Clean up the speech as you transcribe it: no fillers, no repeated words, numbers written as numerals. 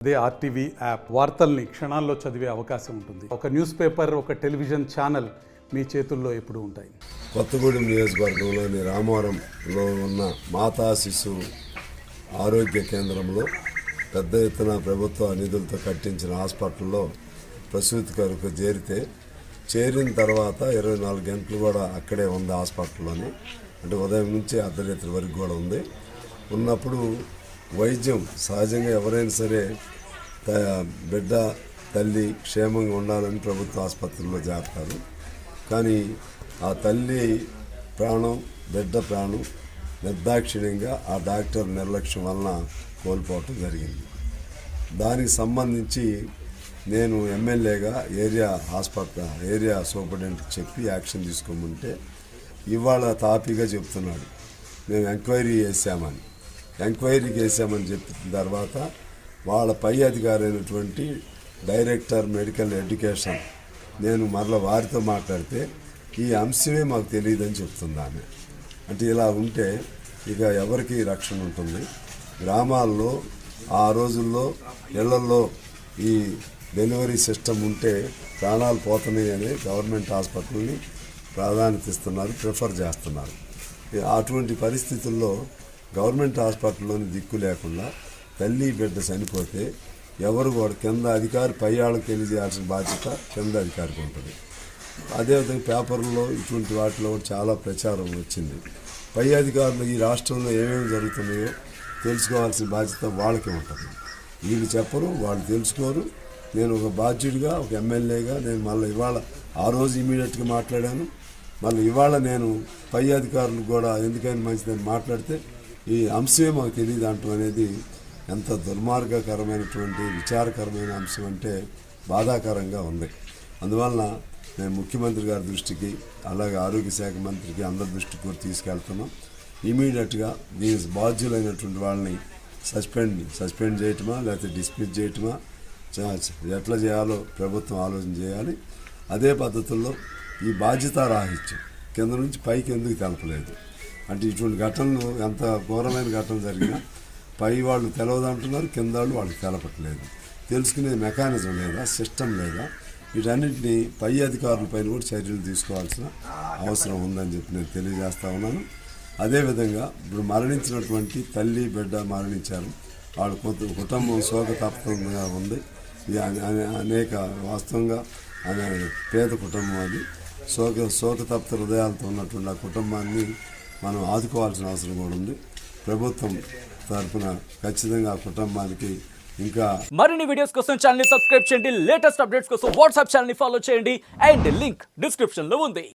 అదే RTV app వార్తల్ని క్షణాల్లో చదివే అవకాశం ఉంటుంది. ఒక న్యూస్ పేపర్, ఒక టెలివిజన్ ఛానల్ మీ చేతుల్లో ఎప్పుడూ ఉంటాయి. కొత్తగూడెం నియోజకవర్గంలోని రామవరంలో ఉన్న మాతా శిశువు ఆరోగ్య కేంద్రంలో పెద్ద ఎత్తున ప్రభుత్వ నిధులతో కట్టించిన హాస్పిటల్లో ప్రసూతి కొరకు చేరిన తర్వాత 24 గంటలు కూడా అక్కడే ఉంది హాస్పిటల్లోని. అంటే ఉదయం నుంచి అర్ధరాత్రి వరకు కూడా ఉంది. ఉన్నప్పుడు వైద్యం సహజంగా ఎవరైనా సరే బిడ్డ తల్లి క్షేమంగా ఉండాలని ప్రభుత్వ ఆసుపత్రుల్లో చేస్తారు. కానీ ఆ తల్లి ప్రాణం, బిడ్డ ప్రాణం నిర్దాక్షిణ్యంగా ఆ డాక్టర్ నిర్లక్ష్యం వలన కోల్పోవటం జరిగింది. దానికి సంబంధించి నేను ఎమ్మెల్యేగా ఏరియా సూపరింటెండెంట్కి చెప్పి యాక్షన్ తీసుకోమంటే ఇవాళ తాపీగా చెప్తున్నాడు మేము ఎంక్వైరీకి వేసామని చెప్పిన తర్వాత వాళ్ళ పై అధికారి అయినటువంటి డైరెక్టర్ మెడికల్ ఎడ్యుకేషన్ నేను మరలా వారితో మాట్లాడితే ఈ అంశమే మాకు తెలియదని చెప్తుంది ఆమె. అంటే ఇలా ఉంటే ఇక ఎవరికి రక్షణ ఉంటుంది? గ్రామాల్లో ఆ రోజుల్లో ఇళ్లలో ఈ డెలివరీ సిస్టమ్ ఉంటే ప్రాణాలు పోతున్నాయి అని గవర్నమెంట్ హాస్పిటల్ని ప్రాధాన్యత ఇస్తున్నారు, ప్రిఫర్ చేస్తున్నారు. అటువంటి పరిస్థితుల్లో గవర్నమెంట్ హాస్పిటల్లోని దిక్కు లేకుండా తల్లి బిడ్డ చనిపోతే ఎవరు కూడా కింద అధికారి పై వాళ్ళకి తెలియజేయాల్సిన బాధ్యత కింద అధికారికి ఉంటుంది. అదేవిధంగా పేపర్లో ఇటువంటి వాటిలో చాలా ప్రచారం వచ్చింది. పై అధికారులు ఈ రాష్ట్రంలో ఏమేమి జరుగుతున్నాయో తెలుసుకోవాల్సిన బాధ్యత వాళ్ళకి ఉంటుంది. వీళ్ళు చెప్పరు, వాళ్ళు తెలుసుకోరు. నేను ఒక బాధ్యుడిగా, ఒక ఎమ్మెల్యేగా నేను మళ్ళీ ఇవాళ ఆ రోజు ఇమీడియట్గా మాట్లాడాను. మళ్ళీ ఇవాళ నేను పై అధికారులు కూడా ఎందుకైనా మంచిదని మాట్లాడితే ఈ అంశమే మాకు తెలియదు అంటం అనేది ఎంత దుర్మార్గకరమైనటువంటి విచారకరమైన అంశం అంటే బాధాకరంగా ఉంది. అందువలన నేను ముఖ్యమంత్రి గారి దృష్టికి, అలాగే ఆరోగ్య శాఖ మంత్రికి అందరి దృష్టికి కూడా తీసుకెళ్తున్నాం. ఇమీడియట్గా దీని బాధ్యులైనటువంటి వాళ్ళని సస్పెండ్ చేయటమా లేకపోతే డిస్మిస్ చేయటమా ఎట్లా చేయాలో ప్రభుత్వం ఆలోచన చేయాలి. అదే పద్ధతుల్లో ఈ బాధ్యతారాహిత్యం కింద నుంచి పైకి ఎందుకు తెలపలేదు అంటే ఇటువంటి ఘటనలు ఎంత ఘోరమైన ఘటన జరిగినా పై వాళ్ళు తెలవదంటున్నారు, కింద వాళ్ళు వాళ్ళకి తెలపట్లేదు. తెలుసుకునే మెకానిజం లేదా, సిస్టమ్ లేదా, వీటన్నింటినీ పై అధికారులపైన కూడా చర్యలు తీసుకోవాల్సిన అవసరం ఉందని చెప్పి నేను తెలియజేస్తా ఉన్నాను. అదేవిధంగా ఇప్పుడు మరణించినటువంటి తల్లి బిడ్డ మరణించారు. వాళ్ళ కుటుంబం శోకతప్తంగా ఉంది. అనేక వాస్తవంగా పేద కుటుంబం అది. శోకతప్త హృదయాలతో ఉన్నటువంటి ఆ కుటుంబాన్ని మనం ఆదుకోవాల్సిన అవసరం కూడా ఉంది. ప్రభుత్వం తరఫున ఖచ్చితంగా ఆ కుటుంబానికి ఇంకా మరిన్ని వీడియోస్ కోసం ఛానల్ ని సబ్స్క్రైబ్ చేయండి. లేటెస్ట్ అప్డేట్స్ కోసం వాట్సాప్ ఛానల్ ని ఫాలో చేయండి. అండ్ లింక్ డిస్క్రిప్షన్ లో ఉంది.